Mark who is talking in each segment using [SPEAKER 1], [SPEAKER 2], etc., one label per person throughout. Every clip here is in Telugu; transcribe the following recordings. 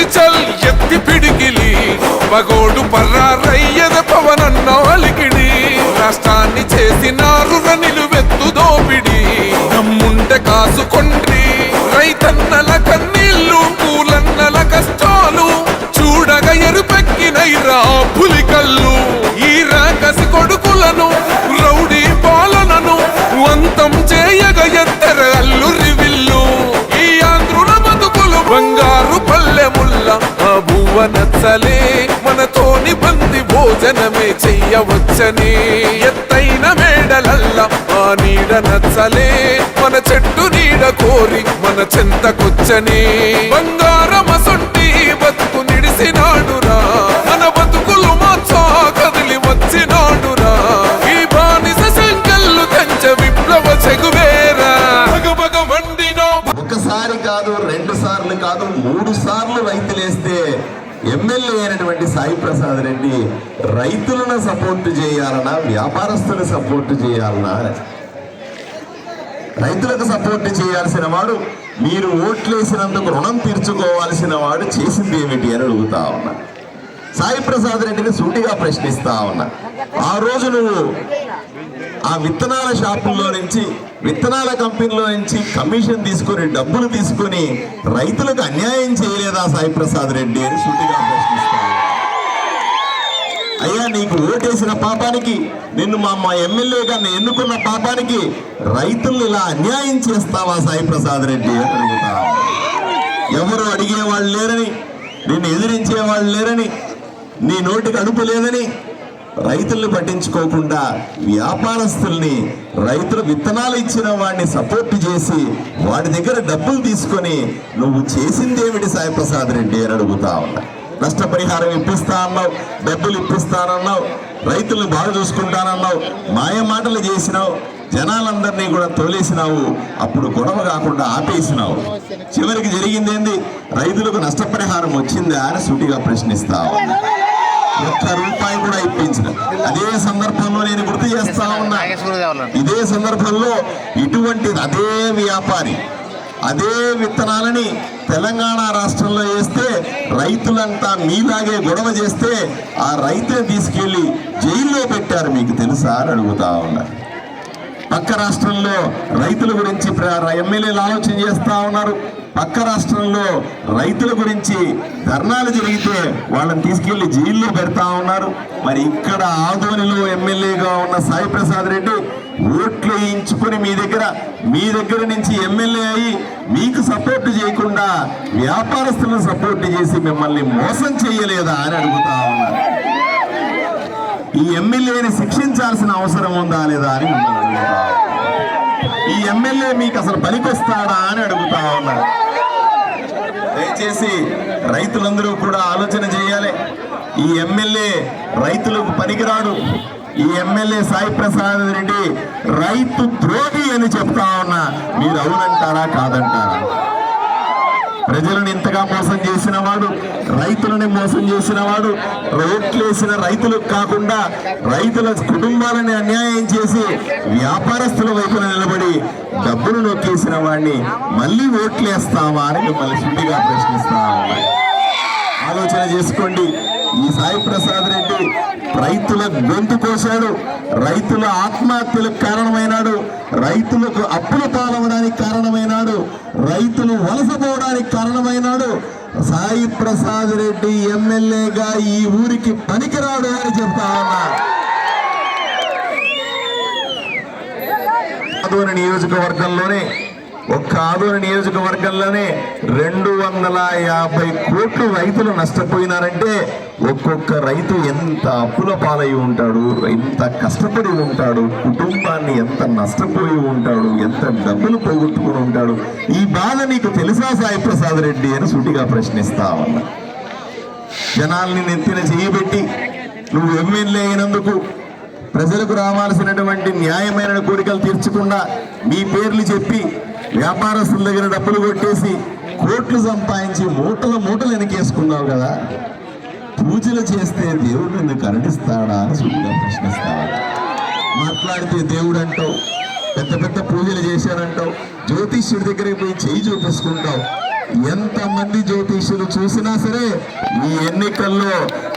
[SPEAKER 1] ఎత్తి చల్ ఎత్తి పిడికిలి మగోడు పర్రారయ్యద పవనన్న అలికిడి రాష్ట్రాన్ని చేసినారు నిలువెత్తు దోపిడి నమ్ముంటే కాసుకొండ్రి రైతన్నల కన్నీళ్లు కూలన్నల కష్టాలు చూడగా ఎరుపెక్కినైరా పులికల్లు ఈ రాకసి కొడుకులను రౌడీ పాలనను వంతం చేయగా ఎత్తర అల్లురి విల్లు ఈ ఆంధ్రుల బతుకులు బంగారు పల్లెముల్ల ఆ భువ నచ్చలే మనతోని బంది భోజనమే చెయ్యవచ్చని ఎత్తైన మేడలల్ల ఆ నీడ నచ్చలే మన చెట్టు నీడ కోరి మన చెంతకొచ్చని బంగారమసొంటి బతుకు నిడిసినాడురా మన బతుకులు మార్చా కదిలి వచ్చినాడురా ఈ బానిస సంకల్లు కంచ విప్లవ చెగువేరా భగభగ మండినో
[SPEAKER 2] ఒకసారి కాదు 2 సార్లు కాదు 3 సార్లు రైతులేస్తే ఎమ్మెల్యే అయినటువంటి సాయి ప్రసాద్ రెడ్డి రైతులను సపోర్ట్ చేయాలన్నా వ్యాపారస్తులను సపోర్ట్ చేయాలన్నా రైతులకు సపోర్ట్ చేయాల్సిన వాడు మీరు ఓట్లేసినందుకు రుణం తీర్చుకోవాల్సిన వాడు చేసింది ఏమిటి అని అడుగుతా ఉన్నా సాయి ప్రసాద్ రెడ్డిని సూటిగా ప్రశ్నిస్తా ఉన్నా ఆ రోజు నువ్వు ఆ విత్తనాల షాపుల్లో నుంచి విత్తనాల కంపెనీలో నుంచి కమిషన్ తీసుకొని డబ్బులు తీసుకొని రైతులకు అన్యాయం చేయలేదా సాయి ప్రసాద్ రెడ్డి అని సూటిగా ప్రశ్నిస్తా అయ్యా నీకు ఓటేసిన పాపానికి నిన్ను మా ఎమ్మెల్యేగా ఎన్నుకున్న పాపానికి రైతులను ఇలా అన్యాయం చేస్తావా సాయి ప్రసాద్ రెడ్డి అని అడుగుతా ఎవరు అడిగేవాళ్ళు లేరని నిన్ను ఎదిరించేవాళ్ళు లేరని నీ నోటికి అడుపు లేదని రైతుల్ని పట్టించుకోకుండా వ్యాపారస్తుల్ని రైతులు విత్తనాలు ఇచ్చిన వాడిని సపోర్ట్ చేసి వాడి దగ్గర డబ్బులు తీసుకొని నువ్వు చేసిందేమిటి సాయి ప్రసాద్ రెడ్డి అని అడుగుతా ఉన్నా నష్టపరిహారం ఇప్పిస్తా అన్నావు డబ్బులు ఇప్పిస్తానన్నావు రైతులను బాగా చూసుకుంటానన్నావు మాయ మాటలు చేసినావు జనాలందరినీ కూడా తోలేసినావు అప్పుడు గొడవ కాకుండా ఆపేసినావు చివరికి జరిగిందేంది రైతులకు నష్టపరిహారం వచ్చిందా అని సూటిగా ప్రశ్నిస్తావు ₹1 కూడా ఇప్పించిన అదే సందర్భంలో నేను గుర్తు చేస్తా ఉన్నా ఇదే సందర్భంలో ఇటువంటి అదే వ్యాపారి అదే విత్తనాలని తెలంగాణ రాష్ట్రంలో వేస్తే రైతులంతా మీలాగే గొడవ చేస్తే ఆ రైతుని తీసుకెళ్లి జైల్లో పెట్టారు మీకు తెలుసా అని అడుగుతా ఉన్నా పక్క రాష్ట్రంలో రైతుల గురించి ఎమ్మెల్యేలు ఆలోచన చేస్తా ఉన్నారు పక్క రాష్ట్రంలో రైతుల గురించి ధర్నాలు జరిగితే వాళ్ళని తీసుకెళ్లి జైల్లో పెడతా ఉన్నారు మరి ఇక్కడ ఆదోనిలో ఎమ్మెల్యేగా ఉన్న సాయి ప్రసాద్ రెడ్డి ఓట్లు వేయించుకొని మీ దగ్గర నుంచి ఎమ్మెల్యే అయ్యి మీకు సపోర్ట్ చేయకుండా వ్యాపారస్తులను సపోర్ట్ చేసి మిమ్మల్ని మోసం చేయలేదా అని అడుగుతా ఉన్నారు ఈ ఎమ్మెల్యేని శిక్షించాల్సిన అవసరం ఉందా లేదా అని మిమ్మల్ని అడుగుతా ఈ ఎమ్మెల్యే మీకు అసలు పనికొస్తాడా అని అడుగుతా ఉన్నారు దయచేసి రైతులందరూ కూడా ఆలోచన చేయాలి ఈ ఎమ్మెల్యే రైతులకు పనికిరాడు ఈ ఎమ్మెల్యే సాయి ప్రసాద్ రెడ్డి రైతు ద్రోహి అని చెప్తా ఉన్నా మీరు అవునంటారా కాదంటారా ప్రజలను ఇంతగా మోసం చేసిన వాడు రైతులని మోసం చేసిన వాడు ఓట్లేసిన రైతులకు కాకుండా రైతుల కుటుంబాలని అన్యాయం చేసి వ్యాపారస్తుల వైపున నిలబడి డబ్బులు నొక్కేసిన వాడిని మళ్ళీ ఓట్లేస్తావా అని మిమ్మల్ని శుద్ధిగా ప్రశ్నిస్తా ఉన్నాయి ఆలోచన చేసుకోండి ఈ సాయి ప్రసాద్ రెడ్డి రైతుల గొంతు కోశాడు రైతుల ఆత్మహత్యలకు కారణమైనాడు రైతులకు అప్పుల పాలవడానికి కారణమైనాడు రైతులు వలసపోవడానికి కారణమైనాడు సాయి ప్రసాద్ రెడ్డి ఎమ్మెల్యేగా ఈ ఊరికి పనికిరాడు అని చెప్తా ఉన్నా ఆదోని నియోజకవర్గంలోనే ఒక్క ఆదోని నియోజకవర్గంలోనే 250 కోట్లు రైతులు నష్టపోయినారంటే ఒక్కొక్క రైతు ఎంత అప్పుల పాలై ఉంటాడు ఎంత కష్టపడి ఉంటాడు కుటుంబాన్ని ఎంత నష్టపోయి ఉంటాడు ఎంత డబ్బులు పోగొట్టుకుని ఉంటాడు ఈ బాధ నీకు తెలుసా సాయి ప్రసాద్ రెడ్డి అని సూటిగా ప్రశ్నిస్తా ఉన్నా జనాల్ని నెత్తిన చేయబెట్టి నువ్వు ఎమ్మెల్యే అయినందుకు ప్రజలకు రావాల్సినటువంటి న్యాయమైన కోరికలు తీర్చకుండా మీ పేర్లు చెప్పి వ్యాపారస్తుల దగ్గర డబ్బులు కొట్టేసి కోట్లు సంపాదించి మూటలు వెనకేసుకున్నావు కదా పూజలు చేస్తే దేవుడు నిన్ను కరుణిస్తాడా అని సూటిగా ప్రశ్నిస్తాడు మాట్లాడితే దేవుడు అంటావు పెద్ద పెద్ద పూజలు చేశానంటావు జ్యోతిష్యుడి దగ్గరికి పోయి చేయి చూపించుకుంటావు ఎంతమంది జ్యోతిష్యులు చూసినా సరే ఈ ఎన్నికల్లో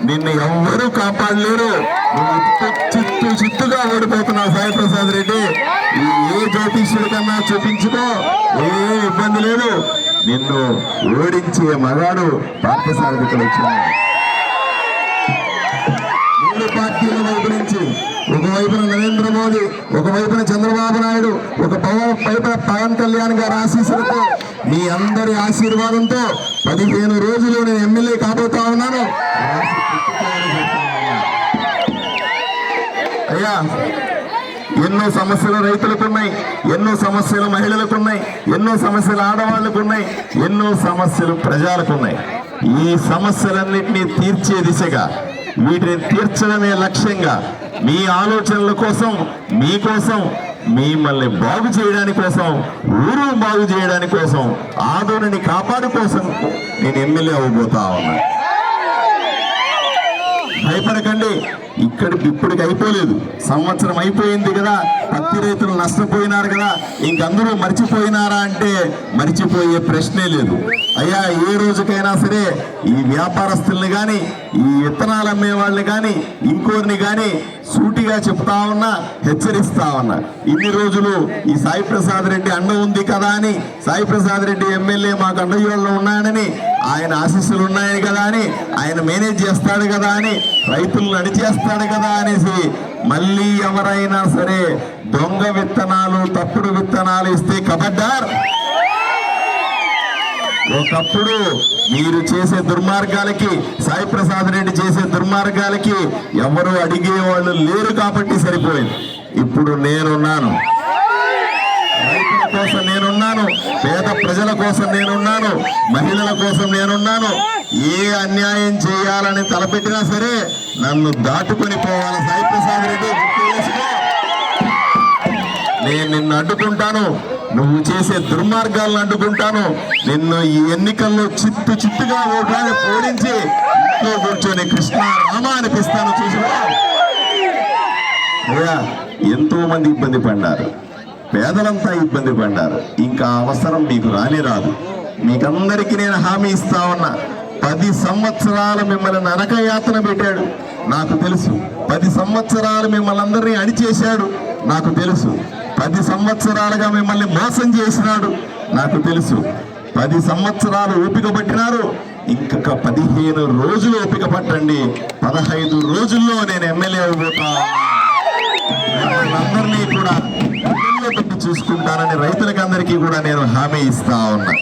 [SPEAKER 2] నిన్ను ఎవ్వరూ కాపాడలేరు. నువ్వు చిత్తుగా ఓడిపోతున్నావు సాయి ప్రసాద్ రెడ్డి. ఏ జ్యోతిష్యుడి కన్నా చూపించుకో, ఏ ఇబ్బంది లేదు. నిన్ను ఓడించే మగాడు పార్థసారథికి వచ్చాడు. మూడు పార్టీల వైపు నుంచి, ఒకవైపున నరేంద్ర మోదీ, ఒకవైపున చంద్రబాబు నాయుడు, వైపున పవన్ కళ్యాణ్ గారి ఆశీస్సులతో, మీ అందరి ఆశీర్వాదంతో 15 రోజులు నేను ఎమ్మెల్యే కాబోతా ఉన్నాను. అయ్యా, ఎన్నో సమస్యలు రైతులకు ఉన్నాయి, ఎన్నో సమస్యలు మహిళలకు ఉన్నాయి, ఎన్నో సమస్యలు ఆడవాళ్లకు ఉన్నాయి, ఎన్నో సమస్యలు ప్రజలకు ఉన్నాయి. ఈ సమస్యలన్నింటినీ తీర్చే దిశగా, వీటిని తీర్చడమే లక్ష్యంగా, మీ ఆలోచనల కోసం, మీకోసం, మిమ్మల్ని బాగు చేయడానికి కోసం, ఊరు బాగు చేయడానికి కోసం, ఆదోనిని కాపాడు కోసం నేను ఎమ్మెల్యే అవ్వబోతా ఉన్నా. భయపడకండి, ఇప్పటికి అయిపోలేదు. సంవత్సరం అయిపోయింది కదా, పత్తి రైతులు నష్టపోయినారు కదా, ఇంకందరూ మర్చిపోయినారా అంటే మర్చిపోయే ప్రశ్నే లేదు. అయ్యా, ఏ రోజుకైనా సరే ఈ వ్యాపారస్తుల్ని కానీ, ఈ విత్తనాలు అమ్మే వాళ్ళని కానీ, ఇంకోరిని కానీ సూటిగా చెప్తా ఉన్నా, హెచ్చరిస్తా ఉన్నా. ఇన్ని రోజులు ఈ సాయి ప్రసాద్ రెడ్డి అండ ఉంది కదా అని, సాయి ప్రసాద్ రెడ్డి ఎమ్మెల్యే మాకు అండయోళ్ళు ఉన్నాడని, ఆయన ఆశీస్సులు ఉన్నాయని కదా అని, ఆయన మేనేజ్ చేస్తాడు కదా అని, రైతులను నడిచేస్తాడు కదా అనేసి మళ్ళీ ఎవరైనా సరే దొంగ విత్తనాలు, తప్పుడు విత్తనాలు ఇస్తే కబడ్డార్. ఒకప్పుడు మీరు చేసే దుర్మార్గాలకి, సాయి ప్రసాద్ రెడ్డి చేసే దుర్మార్గాలకి ఎవరు అడిగేవాళ్ళు లేరు కాబట్టి సరిపోయింది. ఇప్పుడు నేనున్నాను, రైతుల కోసం నేనున్నాను, పేద ప్రజల కోసం నేనున్నాను, మహిళల కోసం నేనున్నాను. ఏ అన్యాయం చేయాలని తలపెట్టినా సరే నన్ను దాటుకొని పోవాలి సాయి ప్రసాద్ రెడ్డి. నేను నిన్ను అడ్డుకుంటాను, నువ్వు చేసే దుర్మార్గాలను అడ్డుకుంటాను. నిన్ను ఈ ఎన్నికల్లో చిత్తుగా ఓడించి ఇంట్లో కూర్చొని కృష్ణ రామ అనిపిస్తాను. చూసినా అయ్యా, ఎంతో మంది ఇబ్బంది పడ్డారు, పేదలంతా ఇబ్బంది పడ్డారు. ఇంకా అవసరం మీకు రానే రాదు. మీకందరికీ నేను హామీ ఇస్తా ఉన్నా. 10 సంవత్సరాలు మిమ్మల్ని నరకయాతన పెట్టాడు నాకు తెలుసు. 10 సంవత్సరాలు మిమ్మల్ని అందరినీ అడిచేశాడు నాకు తెలుసు. 10 సంవత్సరాలుగా మిమ్మల్ని మోసం చేసినాడు నాకు తెలుసు. 10 సంవత్సరాలు ఓపిక పట్టినారు, ఇంకొక 15 రోజులు ఓపిక పట్టండి. 15 రోజుల్లో నేను ఎమ్మెల్యే అయిపోతా. అందరినీ కూడా పెట్టి చూసుకుంటానని రైతులకందరికీ కూడా నేను హామీ ఇస్తా ఉన్నా.